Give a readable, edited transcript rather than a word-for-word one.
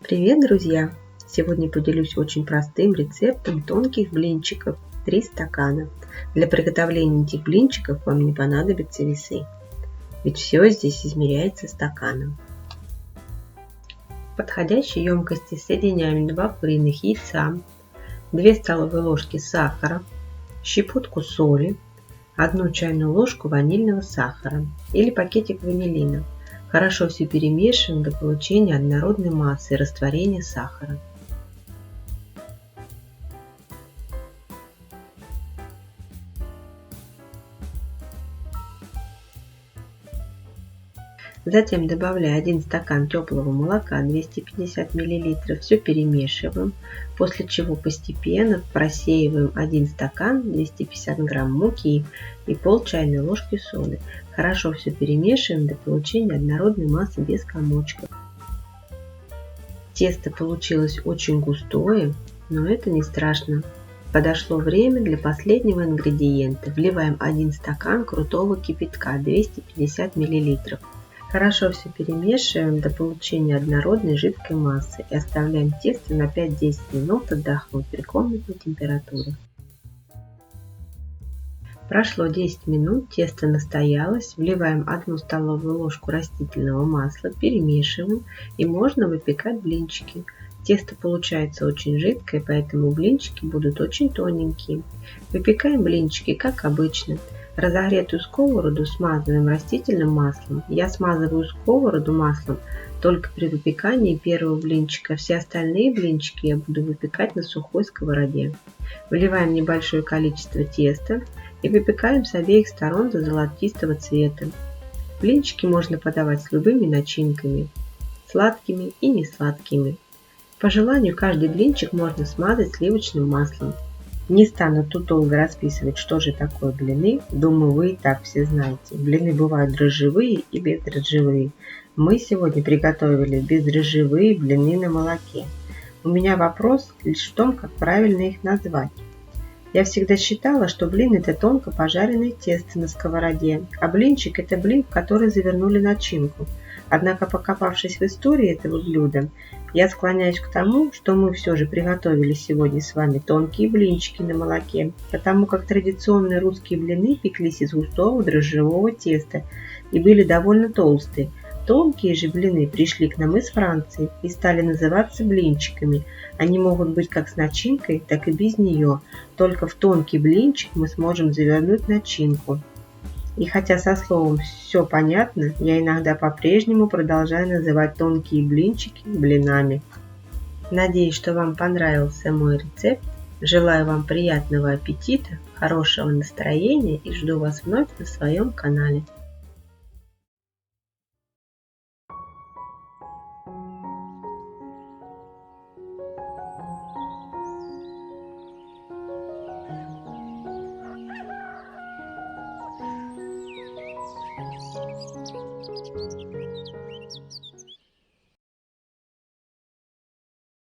Привет, друзья! Сегодня поделюсь очень простым рецептом тонких блинчиков 3 стакана. Для приготовления этих блинчиков вам не понадобятся весы, ведь все здесь измеряется стаканом. В подходящей емкости соединяем 2 куриных яйца, 2 столовые ложки сахара, щепотку соли, 1 чайную ложку ванильного сахара или пакетик ванилина. Хорошо все перемешиваем до получения однородной массы и растворения сахара. Затем добавляю 1 стакан теплого молока 250 мл, все перемешиваем, после чего постепенно просеиваем 1 стакан 250 грамм муки и пол чайной ложки соды. Хорошо все перемешиваем до получения однородной массы без комочков. Тесто получилось очень густое, но это не страшно. Подошло время для последнего ингредиента. Вливаем 1 стакан крутого кипятка 250 мл. Хорошо все перемешиваем до получения однородной жидкой массы и оставляем тесто на 5-10 минут отдохнуть при комнатной температуре. Прошло 10 минут, тесто настоялось, вливаем 1 столовую ложку растительного масла, перемешиваем и можно выпекать блинчики. Тесто получается очень жидкое, поэтому блинчики будут очень тоненькие. Выпекаем блинчики как обычно. Разогретую сковороду смазываем растительным маслом. Я смазываю сковороду маслом только при выпекании первого блинчика. Все остальные блинчики я буду выпекать на сухой сковороде. Выливаем небольшое количество теста и выпекаем с обеих сторон до золотистого цвета. Блинчики можно подавать с любыми начинками, сладкими и несладкими. По желанию каждый блинчик можно смазать сливочным маслом. Не стану тут долго расписывать, что же такое блины. Думаю, вы и так все знаете. Блины бывают дрожжевые и бездрожжевые. Мы сегодня приготовили бездрожжевые блины на молоке. У меня вопрос лишь в том, как правильно их назвать. Я всегда считала, что блин это тонко пожаренное тесто на сковороде, а блинчик это блин, в который завернули начинку. Однако, покопавшись в истории этого блюда, я склоняюсь к тому, что мы все же приготовили сегодня с вами тонкие блинчики на молоке, потому как традиционные русские блины пеклись из густого дрожжевого теста и были довольно толстые. Тонкие же блины пришли к нам из Франции и стали называться блинчиками. Они могут быть как с начинкой, так и без нее. Только в тонкий блинчик мы сможем завернуть начинку. И хотя со словом все понятно, я иногда по-прежнему продолжаю называть тонкие блинчики блинами. Надеюсь, что вам понравился мой рецепт. Желаю вам приятного аппетита, хорошего настроения и жду вас вновь на своем канале.